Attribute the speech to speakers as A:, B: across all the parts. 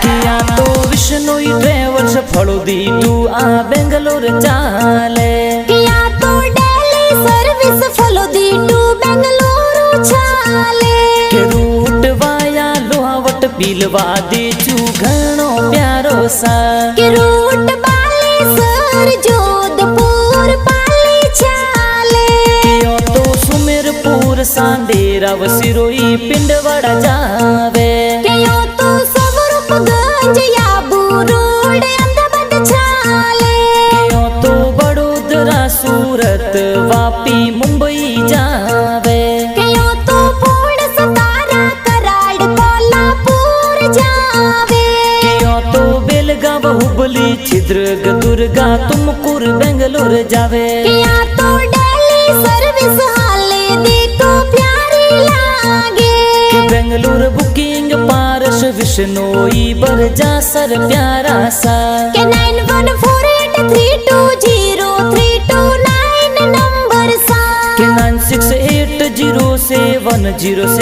A: किया तो Vishnoi travels फळोदी to आ बेंगलोर चाले
B: किया तो डेली सर्विस फळोदी टू बेंगलोर चाले
A: के रूट वाया लोहावट पीलवा दे चू घणो प्यारो सा
B: के रूट बालेसर जोधपुर पाली चाले
A: कियो तो सुमेरपुर सांडेरा वसिरोई पिंडवाड़ा जावे
B: कियो तो स्वरूपगंज याबू रोड अहमदाबाद चाले
A: कियो तो वडोदरा सूरत वापी मुंबई जावे
B: कियो तो पुणे सतारा कराड कोल्हापुर जावे
A: कियो तो बेलगाव हुबली चित्रग दुर्गा तुमकुर बेंगलोर जावे
B: किया तो डेली सर्विस हाले देखो प्यारी लागे
A: कि बेंगलोर बुकिंग पारस विष्णोई बरजा सर प्यारा सा
B: के 9148320329 नंबर सा
A: कि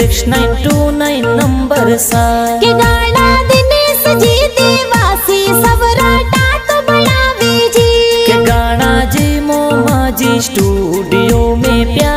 A: 9680706929 नंबर सा
B: के गाना दिनेश जी देवासी सवराटा तो बनावे जी
A: कि गाना जी मोमा जी स्टूडियो में प्यार